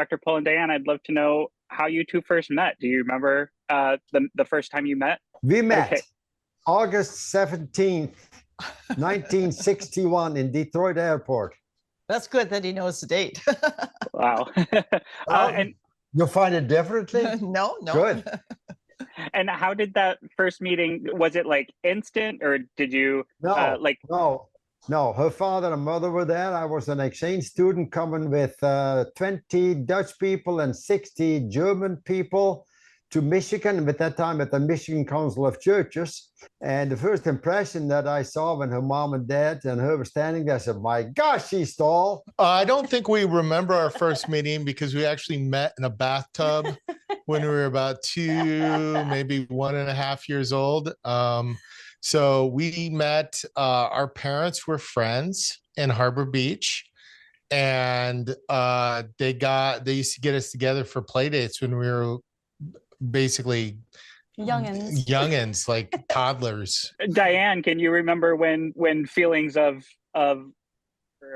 Dr. Pol and Diane, I'd love to know how you two first met. Do you remember the first time you met? We met Okay. August 17th, 1961 in Detroit Airport. That's good that he knows the date. Wow. And you'll find it differently? No. Good. And how did that first meeting, was it like instant, or did you No, her father and mother were there. I was an exchange student coming with 20 Dutch people and 60 German people to Michigan, at that time at the Michigan Council of Churches. And the first impression that I saw when her mom and dad and her were standing there, I said, my gosh, she's tall. I don't think we remember our first meeting because we actually met in a bathtub when we were about 2, maybe 1.5 years old. So we met, our parents were friends in Harbor Beach, and they used to get us together for play dates when we were basically youngins, like toddlers. Diane, can you remember when feelings of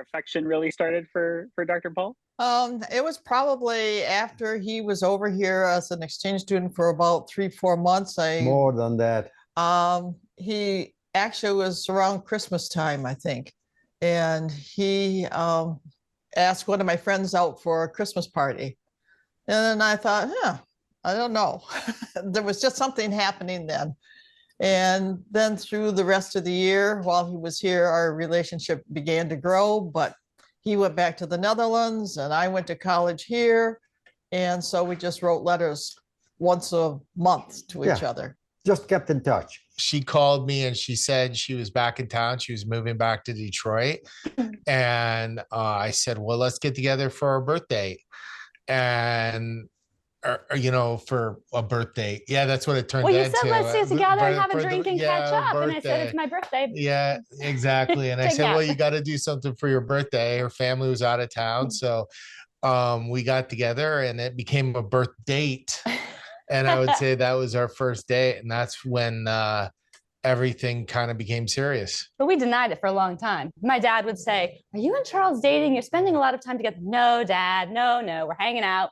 affection really started for Dr. Pol? It was probably after he was over here as an exchange student for about 3-4 months. More than that. He actually was around Christmas time, I think. And he asked one of my friends out for a Christmas party. And then I thought, I don't know. There was just something happening then. And then through the rest of the year, while he was here, our relationship began to grow, but he went back to the Netherlands and I went to college here. And so we just wrote letters once a month to each other. Just kept in touch. She called me and she said she was back in town. She was moving back to Detroit. And I said, well, let's get together for our birthday. And for a birthday. Yeah, that's what it turned into. Well, you said, let's get together and have a drink and catch up. Birthday. And I said, it's my birthday. Yeah, exactly. And I said, well, you got to do something for your birthday. Her family was out of town. So we got together and it became a birth date. And I would say that was our first date. And that's when everything kind of became serious. But we denied it for a long time. My dad would say, are you and Charles dating? You're spending a lot of time together. No, Dad. No, we're hanging out.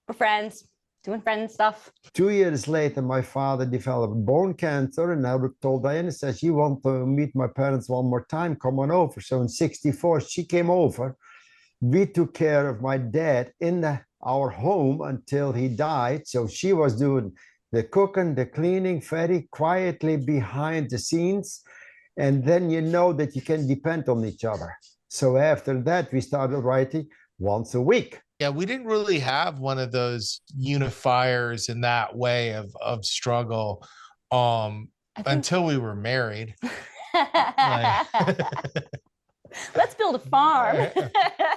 We're friends, doing friend stuff. 2 years later, my father developed bone cancer, and I told Diana, says, you want to meet my parents one more time, come on over. So in 1964, she came over. We took care of my dad in our home until he died. So she was doing the cooking, the cleaning, very quietly behind the scenes. And then you know that you can depend on each other. So after that, we started writing once a week. Yeah, we didn't really have one of those unifiers in that way of struggle until we were married. Let's build a farm.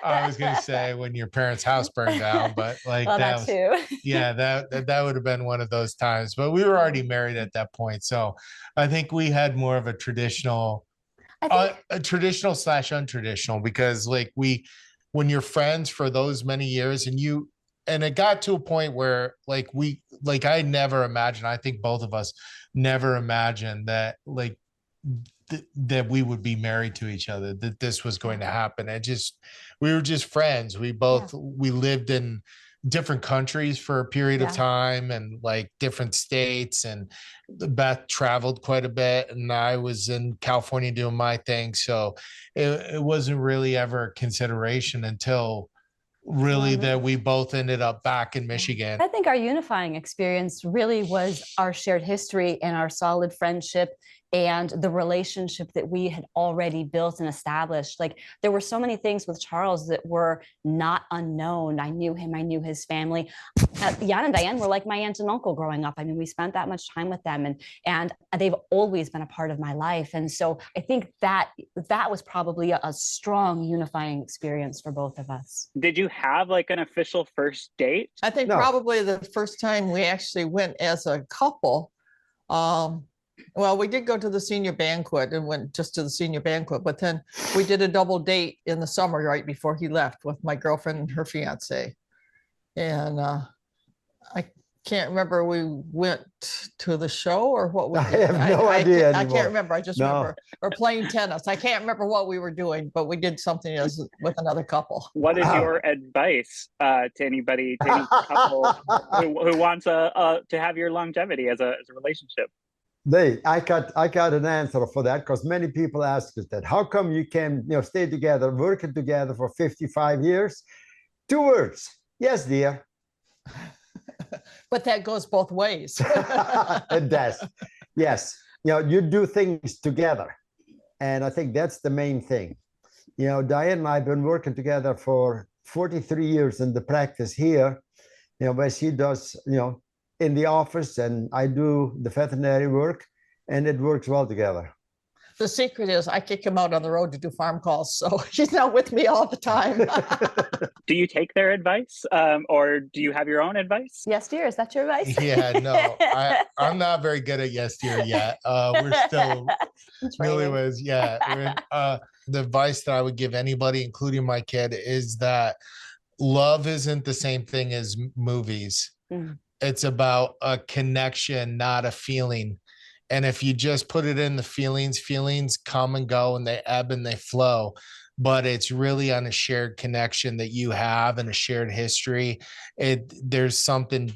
I was going to say when your parents' house burned down, but that too. Yeah, that would have been one of those times. But we were already married at that point, so I think we had more of a traditional, /untraditional, because when you're friends for those many years and it got to a point where I never imagined, I think both of us never imagined that that we would be married to each other, that this was going to happen. We were just friends. We lived in different countries for a period of time and different states, and Beth traveled quite a bit and I was in California doing my thing. So it wasn't really ever a consideration until really that we both ended up back in Michigan. I think our unifying experience really was our shared history and our solid friendship and the relationship that we had already built and established. There were so many things with Charles that were not unknown. I knew him, I knew his family. Jan and Diane were like my aunt and uncle growing up. I mean, we spent that much time with them, and they've always been a part of my life. And so I think that was probably a strong unifying experience for both of us. Did you have an official first date? I think probably the first time we actually went as a couple, well, we did go to the senior banquet and went just to the senior banquet, but then we did a double date in the summer right before he left with my girlfriend and her fiance. And can't remember. We went to the show or what we I did. have no idea I anymore. can't remember. I just No. remember we're playing tennis. I can't remember what we were doing, but we did something with another couple. What is Wow. your advice to anybody, to any couple who wants to have your longevity as a relationship? I got an answer for that, because many people ask us that. How come you can stay together, working together for 55 years? 2 words. Yes, dear. But that goes both ways. It does. Yes. You do things together. And I think that's the main thing. Diane and I have been working together for 43 years in the practice here, where she does, in the office, and I do the veterinary work, and it works well together. The secret is I kick him out on the road to do farm calls, so he's not with me all the time. Do you take their advice, or do you have your own advice? Yes, dear. Is that your advice? Yeah, no, I'm not very good at yes, dear yet. We're still newlyweds. Yeah. The advice that I would give anybody, including my kid, is that love isn't the same thing as movies. Mm. It's about a connection, not a feeling. And if you just put it in the feelings come and go, and they ebb and they flow. But it's really on a shared connection that you have and a shared history. There's something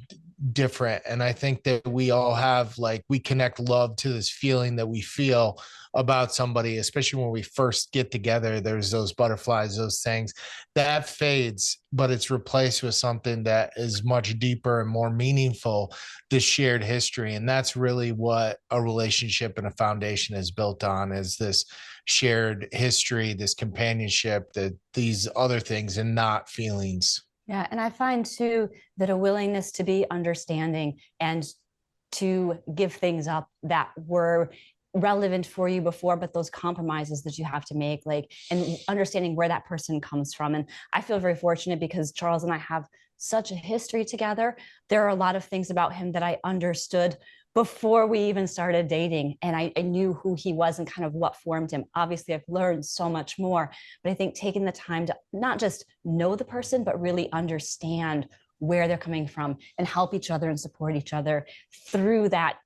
different. And I think that we all have, we connect love to this feeling that we feel about somebody, especially when we first get together. There's those butterflies, those things that fades, but it's replaced with something that is much deeper and more meaningful, the shared history. And that's really what a relationship and a foundation is built on, is this shared history, this companionship, these other things, and not feelings. Yeah. And I find too that a willingness to be understanding and to give things up that were relevant for you before, but those compromises that you have to make, and understanding where that person comes from. And I feel very fortunate because Charles and I have such a history together. There are a lot of things about him that I understood before we even started dating, and I knew who he was and kind of what formed him. Obviously, I've learned so much more, but I think taking the time to not just know the person, but really understand where they're coming from and help each other and support each other through that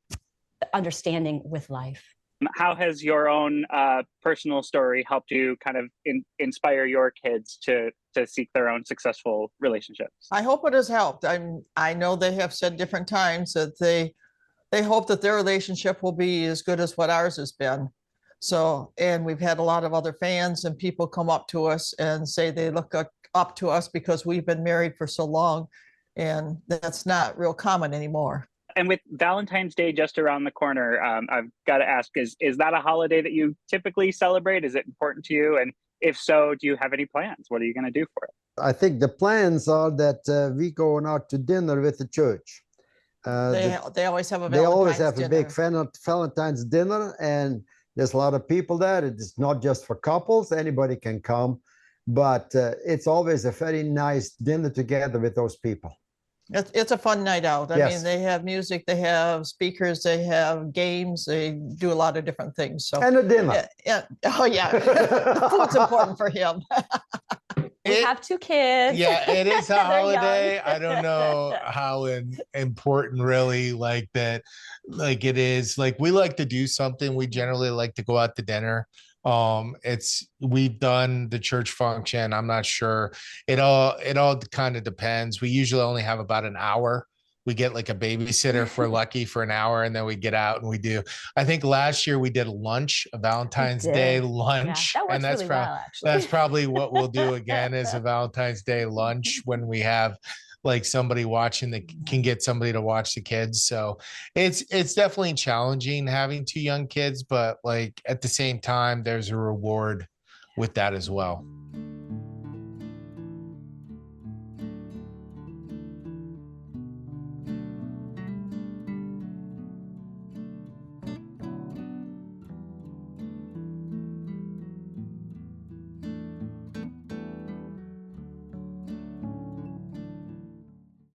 understanding with life. How has your own personal story helped you kind of inspire your kids to seek their own successful relationships? I hope it has helped. I know they have said different times that they hope that their relationship will be as good as what ours has been. So, and we've had a lot of other fans and people come up to us and say they look up to us because we've been married for so long, and that's not real common anymore. And with Valentine's Day just around the corner, I've got to ask, is that a holiday that you typically celebrate? Is it important to you? And if so, do you have any plans? What are you going to do for it? I think the plans are that we going out to dinner with the church. They always have a Valentine's They always have dinner. a big Valentine's dinner, and there's a lot of people there. It's not just for couples, anybody can come, but it's always a very nice dinner together with those people. It's a fun night out. I Yes. mean, they have music, they have speakers, they have games, they do a lot of different things. So And a dinner. yeah. Oh yeah, the food's important for him. We have 2 kids. Yeah, it is a They're holiday. young. I don't know how important really it is. We like to do something. We generally like to go out to dinner. We've done the church function. I'm not sure. It all kind of depends. We usually only have about an hour. We get a babysitter if we're lucky for an hour, and then we get out and we do. I think last year we did a Valentine's Day lunch. Yeah, that works and that's really well, actually. That's probably what we'll do again, is a Valentine's Day lunch when we have somebody watching can get somebody to watch the kids. So it's definitely challenging having 2 young kids, but at the same time, there's a reward with that as well.